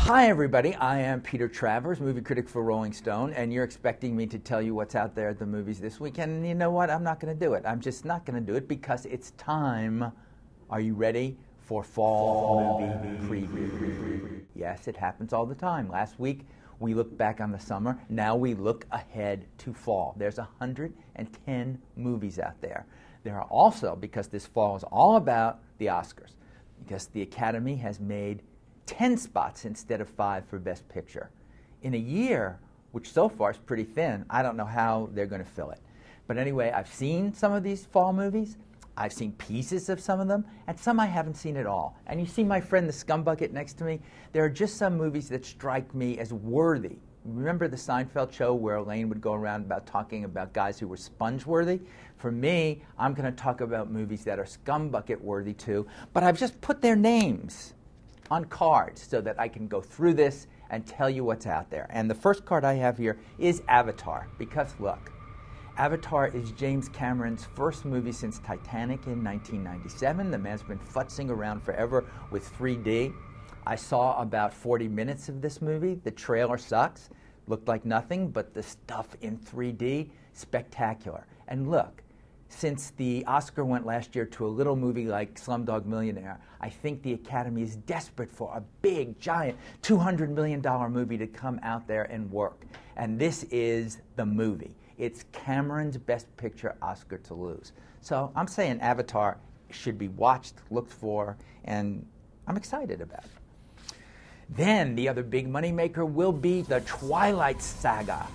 Hi, everybody. I am Peter Travers, movie critic for Rolling Stone, and you're expecting me to tell you what's out there at the movies this weekend. And you know what? I'm not going to do it. I'm just not going to do it because it's time. Are you ready for fall movie preview? Yes, it happens all the time. Last week, we looked back on the summer. Now we look ahead to fall. There's 110 movies out there. There are also, because this fall is all about the Oscars, because the Academy has made 10 spots instead of 5 for Best Picture. In a year, which so far is pretty thin, I don't know how they're going to fill it. But anyway, I've seen some of these fall movies. I've seen pieces of some of them, and some I haven't seen at all. And you see my friend the Scumbucket next to me? There are just some movies that strike me as worthy. Remember the Seinfeld show where Elaine would go around about talking about guys who were sponge-worthy? For me, I'm going to talk about movies that are Scumbucket-worthy too, but I've just put their names on cards so that I can go through this and tell you what's out there. And the first card I have here is Avatar, because look, Avatar is James Cameron's first movie since Titanic in 1997. The man's been futzing around forever with 3D. I saw about 40 minutes of this movie. The trailer sucks. Looked like nothing, but the stuff in 3D, spectacular. And look, since the Oscar went last year to a little movie like Slumdog Millionaire, I think the Academy is desperate for a big, giant, $200 million movie to come out there and work. And this is the movie. It's Cameron's Best Picture Oscar to lose. So I'm saying Avatar should be watched, looked for, and I'm excited about it. Then the other big moneymaker will be the Twilight Saga,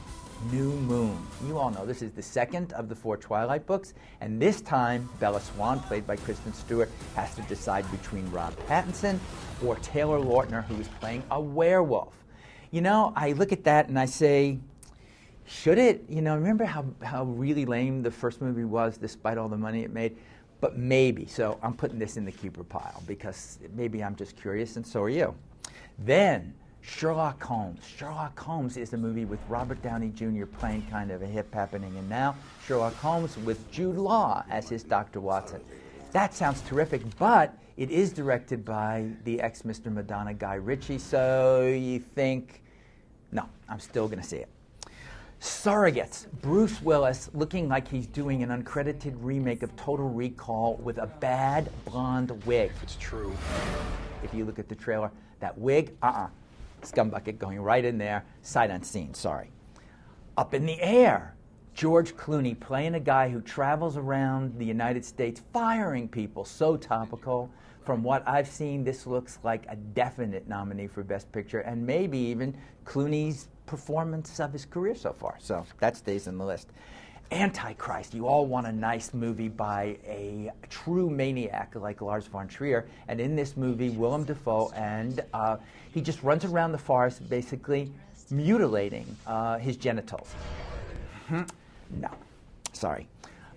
New Moon. You all know this is the second of the 4 Twilight books, and this time Bella Swan, played by Kristen Stewart, has to decide between Rob Pattinson or Taylor Lautner, who is playing a werewolf. You know, I look at that and I say, should it? You know, remember how really lame the first movie was despite all the money it made? But maybe. So I'm putting this in the keeper pile because maybe I'm just curious and so are you. Then Sherlock Holmes. Sherlock Holmes is a movie with Robert Downey Jr. playing kind of a hip happening, and now Sherlock Holmes with Jude Law as his Dr. Watson. That sounds terrific, but it is directed by the ex-Mr. Madonna Guy Ritchie, so you think, no, I'm still going to see it. Surrogates. Bruce Willis looking like he's doing an uncredited remake of Total Recall with a bad blonde wig. It's true. If you look at the trailer, that wig, Scumbucket going right in there, sight unseen, sorry. Up in the Air. George Clooney playing a guy who travels around the United States firing people. So topical. From what I've seen, this looks like a definite nominee for Best Picture and maybe even Clooney's performance of his career so far. So that stays in the list. Antichrist. You all want a nice movie by a true maniac like Lars von Trier. And in this movie, Willem Dafoe, and he just runs around the forest basically mutilating his genitals. No. Sorry.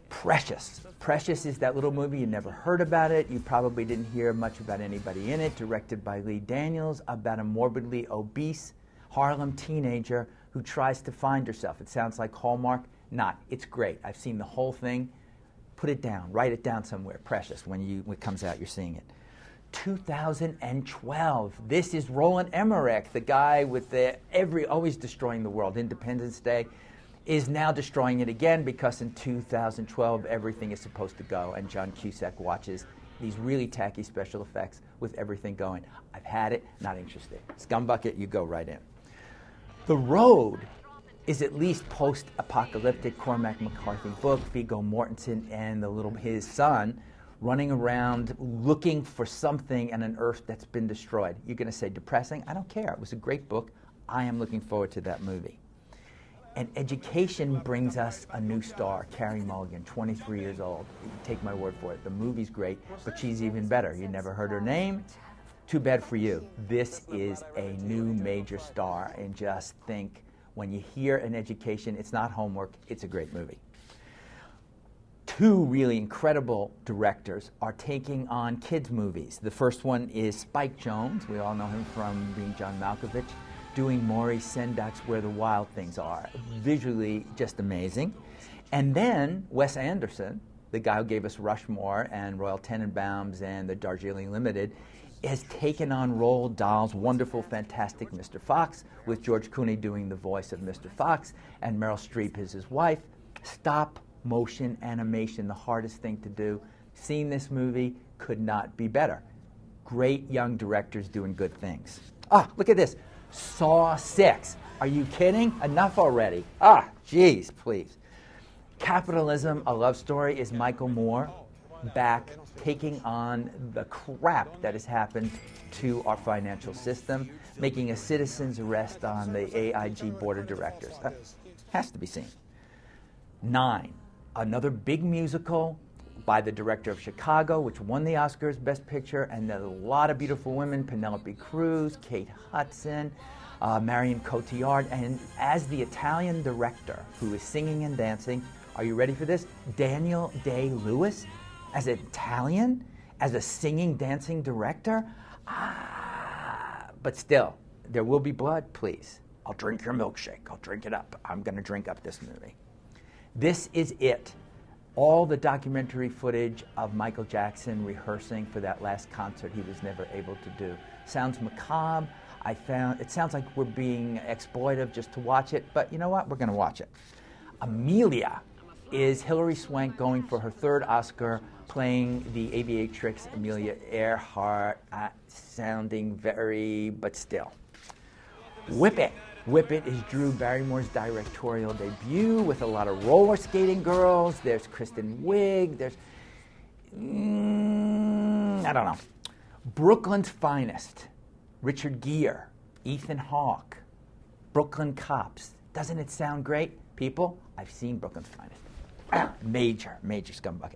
Precious. Precious is that little movie, you never heard about it. You probably didn't hear much about anybody in it. Directed by Lee Daniels, about a morbidly obese Harlem teenager who tries to find herself. It sounds like Hallmark. Not. It's great. I've seen the whole thing. Put it down. Write it down somewhere. Precious. When it comes out, you're seeing it. 2012. This is Roland Emmerich, the guy with the always destroying the world. Independence Day is now destroying it again because in 2012 everything is supposed to go, and John Cusack watches these really tacky special effects with everything going. I've had it. Not interested. Scumbucket. You go right in. The Road is at least post-apocalyptic Cormac McCarthy book. Viggo Mortensen and his son running around looking for something on an Earth that's been destroyed. You're going to say depressing? I don't care. It was a great book. I am looking forward to that movie. And Education brings us a new star, Carey Mulligan, 23 years old. Take my word for it. The movie's great, but she's even better. You never heard her name? Too bad for you. This is a new major star, and just think, when you hear an Education, it's not homework, it's a great movie. 2 really incredible directors are taking on kids' movies. The first one is Spike Jonze. We all know him from being John Malkovich, doing Maurice Sendak's Where the Wild Things Are. Visually just amazing. And then Wes Anderson, the guy who gave us Rushmore and Royal Tenenbaums and the Darjeeling Limited, has taken on Roald Dahl's wonderful, fantastic Mr. Fox, with George Clooney doing the voice of Mr. Fox, and Meryl Streep is his wife. Stop motion animation, the hardest thing to do. Seeing this movie could not be better. Great young directors doing good things. Ah, look at this. Saw 6. Are you kidding? Enough already. Ah, geez, please. Capitalism, A Love Story is Michael Moore back taking on the crap that has happened to our financial system, making a citizen's arrest on the AIG board of directors. Has to be seen. 9, another big musical by the director of Chicago, which won the Oscars Best Picture, and a lot of beautiful women, Penelope Cruz, Kate Hudson, Marion Cotillard, and as the Italian director who is singing and dancing, are you ready for this? Daniel Day-Lewis as an Italian, as a singing, dancing director? But still, there will be blood, please. I'll drink your milkshake. I'll drink it up. I'm going to drink up this movie. This is it. All the documentary footage of Michael Jackson rehearsing for that last concert he was never able to do. Sounds macabre. It sounds like we're being exploitive just to watch it, but you know what? We're going to watch it. Amelia is Hilary Swank going for her 3rd Oscar, playing the aviatrix Amelia Earhart, sounding very, but still. Whip It. Whip It is Drew Barrymore's directorial debut with a lot of roller skating girls. There's Kristen Wiig. There's, I don't know. Brooklyn's Finest. Richard Gere, Ethan Hawke, Brooklyn Cops. Doesn't it sound great, people? I've seen Brooklyn's Finest. Major scumbucket.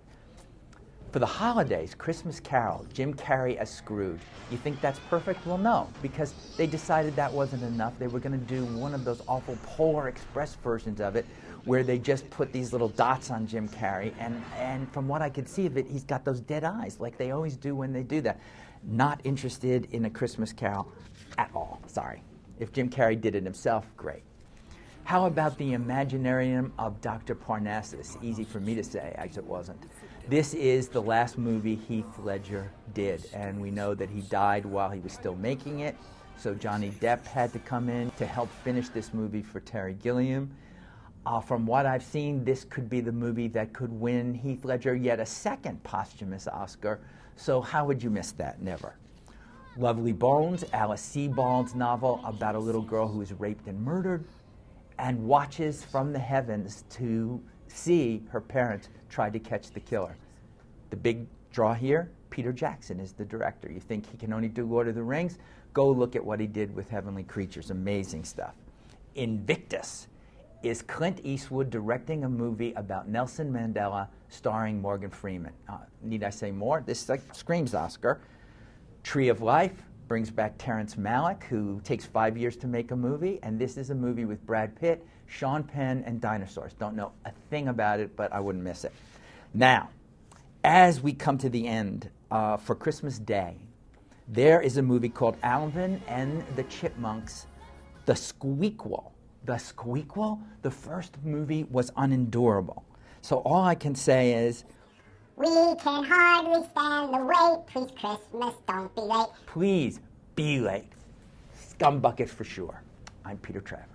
For the holidays, Christmas Carol, Jim Carrey as Scrooge. You think that's perfect? Well, no, because they decided that wasn't enough. They were going to do one of those awful Polar Express versions of it where they just put these little dots on Jim Carrey, and from what I could see of it, he's got those dead eyes like they always do when they do that. Not interested in A Christmas Carol at all, sorry. If Jim Carrey did it himself, great. How about the Imaginarium of Dr. Parnassus? Easy for me to say, as it wasn't. This is the last movie Heath Ledger did, and we know that he died while he was still making it, so Johnny Depp had to come in to help finish this movie for Terry Gilliam. From what I've seen, this could be the movie that could win Heath Ledger yet a 2nd posthumous Oscar, so how would you miss that? Never. Lovely Bones, Alice Sebold's novel about a little girl who is raped and murdered and watches from the heavens to see her parents try to catch the killer. The big draw here, Peter Jackson is the director. You think he can only do Lord of the Rings? Go look at what he did with Heavenly Creatures. Amazing stuff. Invictus is Clint Eastwood directing a movie about Nelson Mandela starring Morgan Freeman. Need I say more? This screams Oscar. Tree of Life brings back Terrence Malick, who takes 5 years to make a movie, and this is a movie with Brad Pitt, Sean Penn, and dinosaurs. Don't know a thing about it, but I wouldn't miss it. Now, as we come to the end, for Christmas Day, there is a movie called Alvin and the Chipmunks, The Squeakquel. The Squeakquel? The first movie was unendurable. So all I can say is, we can hardly stand the wait. Please, Christmas, don't be late. Please be late. Scumbucket for sure. I'm Peter Travers.